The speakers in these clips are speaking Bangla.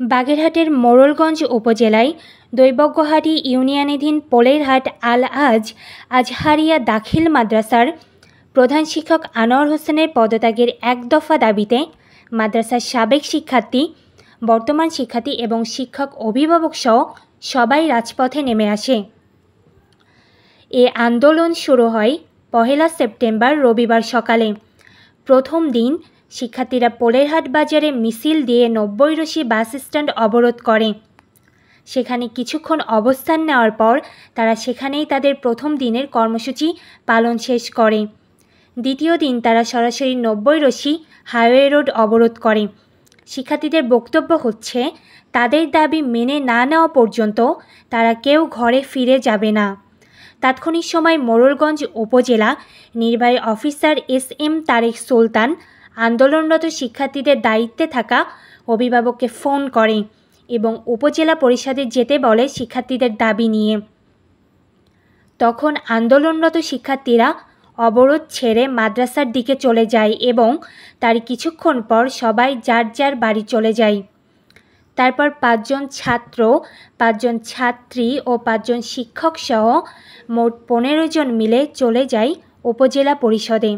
বাগেরহাটের মোড়লগঞ্জ উপজেলায় দৈবজ্ঞহাটি ইউনিয়নাধীন পোলেরহাট আল আজহারিয়া দাখিল মাদ্রাসার প্রধান শিক্ষক আনোয়ার হোসেনের পদত্যাগের এক দফা দাবিতে মাদ্রাসার সাবেক শিক্ষার্থী, বর্তমান শিক্ষার্থী এবং শিক্ষক অভিভাবক সহ সবাই রাজপথে নেমে আসে। এ আন্দোলন শুরু হয় 1 সেপ্টেম্বর রবিবার সকালে। প্রথম দিন শিক্ষার্থীরা পোলেরহাট বাজারে মিছিল দিয়ে 90 রশি বাস স্ট্যান্ড অবরোধ করে। সেখানে কিছুক্ষণ অবস্থান নেওয়ার পর তারা সেখানেই তাদের প্রথম দিনের কর্মসূচি পালন শেষ করে। দ্বিতীয় দিন তারা সরাসরি 90 রশি হাইওয়ে রোড অবরোধ করে। শিক্ষার্থীদের বক্তব্য হচ্ছে, তাদের দাবি মেনে না নেওয়া পর্যন্ত তারা কেউ ঘরে ফিরে যাবে না। তাৎক্ষণিক সময় মোড়লগঞ্জ উপজেলা নির্বাহী অফিসার SM তারেক সুলতান আন্দোলনরত শিক্ষার্থীদের দায়িত্বে থাকা অভিভাবককে ফোন করে এবং উপজেলা পরিষদে যেতে বলে শিক্ষার্থীদের দাবি নিয়ে। তখন আন্দোলনরত শিক্ষার্থীরা অবরোধ ছেড়ে মাদ্রাসার দিকে চলে যায় এবং তার কিছুক্ষণ পর সবাই যার যার বাড়ি চলে যায়। তারপর 5 জন ছাত্র, 5 জন ছাত্রী ও 5 জন শিক্ষক সহ মোট 15 জন মিলে চলে যায় উপজেলা পরিষদে।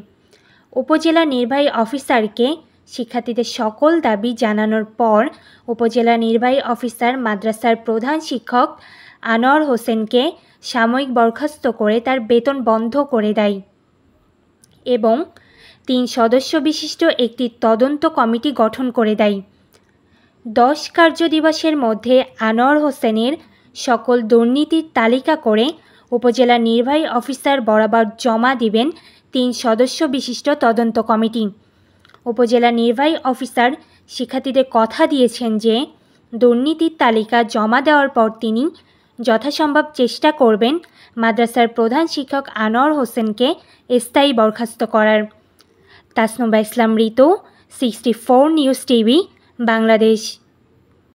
উপজেলা নির্বাহী অফিসারকে শিক্ষার্থীদের সকল দাবি জানানোর পর উপজেলা নির্বাহী অফিসার মাদ্রাসার প্রধান শিক্ষক আনোয়ার হোসেনকে সাময়িক বরখাস্ত করে তার বেতন বন্ধ করে দেয় এবং 3 সদস্য বিশিষ্ট একটি তদন্ত কমিটি গঠন করে দেয়। 10 কার্যদিবসের মধ্যে আনোয়ার হোসেনের সকল দুর্নীতির তালিকা করে উপজেলা নির্বাহী অফিসার বরাবর জমা দিবেন 3 সদস্য বিশিষ্ট তদন্ত কমিটি। উপজেলা নির্বাহী অফিসার শিক্ষার্থীদের কথা দিয়েছেন যে দুর্নীতির তালিকা জমা দেওয়ার পর তিনি যথাসম্ভব চেষ্টা করবেন মাদ্রাসার প্রধান শিক্ষক আনোয়ার হোসেনকে স্থায়ী বরখাস্ত করার। তাসনুবা ইসলাম ঋতু, 64 নিউজ টিভি, বাংলাদেশ।